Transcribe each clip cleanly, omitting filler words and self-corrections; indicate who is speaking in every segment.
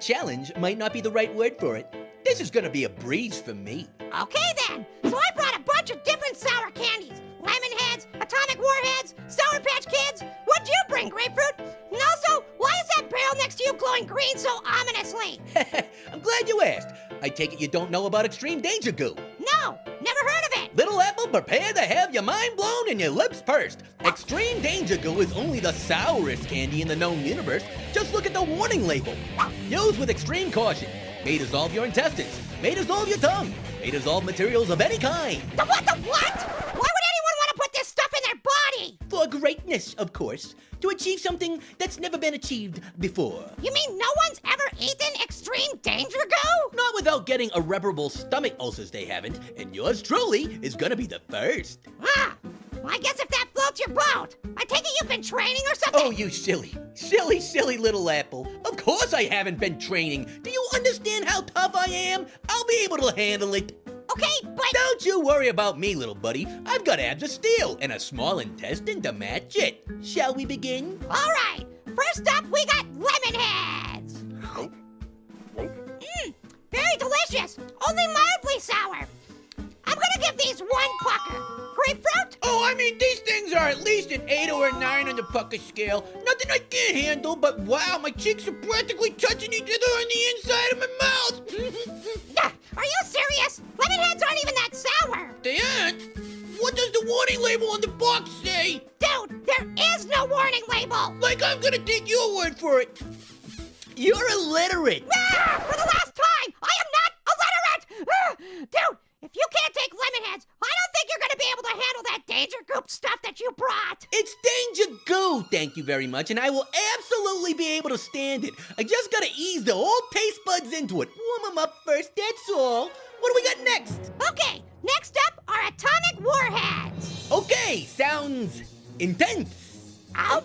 Speaker 1: challenge might not be the right word for it. This is gonna be a breeze for me.
Speaker 2: Okay then, so I brought a bunch of different sour candies. Lemon Heads, Atomic Warheads, Sour Patch Kids. What'd you bring, Grapefruit? And also, why is that barrel next to you glowing green so ominously?
Speaker 1: I'm glad you asked. I take it you don't know about Extreme Danger Goo.
Speaker 2: No, never heard of it.
Speaker 1: Little Apple, prepare to have your mind blown and your lips pursed. Extreme Danger Goo is only the sourest candy in the known universe. Just look at the warning label. Use with extreme caution. May dissolve your intestines. May dissolve your tongue. May dissolve materials of any kind.
Speaker 2: The what? Why would anyone want to put this stuff in their body?
Speaker 1: For greatness, of course. To achieve something that's never been achieved before.
Speaker 2: You mean no one's ever eaten Extreme Danger Goo?
Speaker 1: Not without getting irreparable stomach ulcers they haven't, and yours truly is gonna be the first.
Speaker 2: Ah, well, I guess if that floats your boat. I take it you've been training or something?
Speaker 1: Oh, you silly little apple. Of course I haven't been training. Do you understand how tough I am? I'll be able to handle it.
Speaker 2: Okay, but...
Speaker 1: Don't you worry about me, little buddy. I've got abs of steel and a small intestine to match it. Shall we begin?
Speaker 2: All right, first up we got Lemon Heads. Very delicious, only mildly sour. I'm gonna give these one pucker. Grapefruit?
Speaker 1: Oh, I mean, these things are at least an 8 or a 9 on the pucker scale. Nothing I can't handle, but wow, my cheeks are practically touching each other on the inside of my mouth.
Speaker 2: Are you serious? Lemon Heads aren't even that sour.
Speaker 1: They aren't? What does the warning label on the box say?
Speaker 2: Dude, there is no warning label.
Speaker 1: Like I'm gonna take your word for it. You're illiterate.
Speaker 2: For the last time, I am not illiterate. Dude, if you can't take Lemon Heads, I don't think you're gonna be able to handle that Danger Goop stuff that you brought.
Speaker 1: It's Danger Goo, thank you very much, and I will absolutely be able to stand it. I just gotta ease the old taste buds into it. Warm them up first, that's all. What do we got next?
Speaker 2: Okay, next up are Atomic Warheads.
Speaker 1: Okay, sounds intense.
Speaker 2: Ow.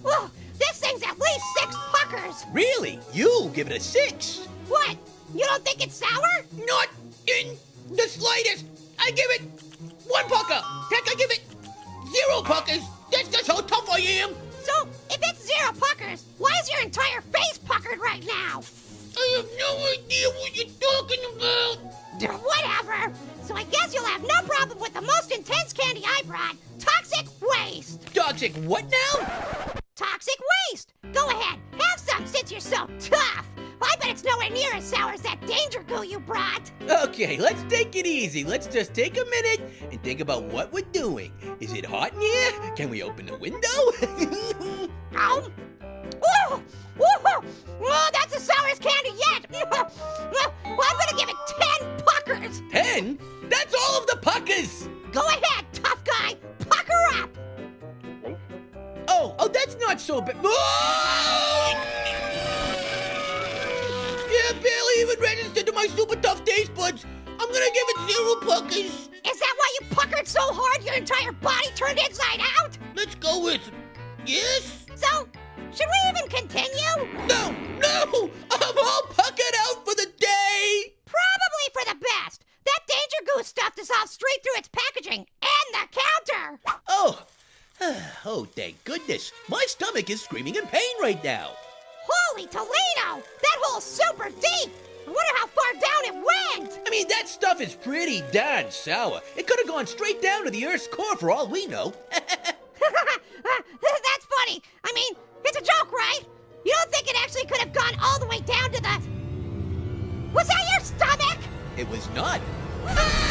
Speaker 2: Whoa, this thing's at least 6 puckers.
Speaker 1: Really? You give it a 6?
Speaker 2: What? You don't think it's sour?
Speaker 1: Not in the slightest. I give it 1 pucker. Heck, I give it 0 puckers. That's just how tough I am.
Speaker 2: So, if it's 0 puckers, why is your entire face puckered right now?
Speaker 1: I have no idea what you're talking about.
Speaker 2: Whatever. So I guess you'll have no problem with the most intense candy I brought, Toxic Waste.
Speaker 1: Toxic what now?
Speaker 2: Toxic Waste. Go ahead, have some since you're so tough. I bet it's nowhere near as sour as that Danger Goo you brought.
Speaker 1: Okay, let's take it easy. Let's just take a minute and think about what we're doing. Is it hot in here? Can we open the window?
Speaker 2: Whoa! Whoa! Oh, that's the sourest candy yet. Well, I'm gonna give it 10 puckers.
Speaker 1: 10? That's all of the puckers.
Speaker 2: Go ahead, tough guy. Pucker up.
Speaker 1: Oh, that's not so bad. Oh! Yeah, barely even registered to my super tough taste buds. I'm gonna give it 0 puckers.
Speaker 2: Is that why you puckered so hard your entire body turned inside out?
Speaker 1: Let's go with yes.
Speaker 2: So, should we even continue?
Speaker 1: No, I'm all puckered out for the day.
Speaker 2: Probably for the best. That Danger Goo stuff dissolves straight through its packaging and the counter.
Speaker 1: Oh, oh, thank goodness. My stomach is screaming in pain right now.
Speaker 2: Holy Toledo! That hole's super deep. I wonder how far down it went.
Speaker 1: I mean, that stuff is pretty darn sour. It could have gone straight down to the Earth's core for all we know.
Speaker 2: That's funny. I mean, it's a joke, right? You don't think it actually could have gone all the way down to the... Was that your stomach?
Speaker 1: It was not.
Speaker 2: Ah!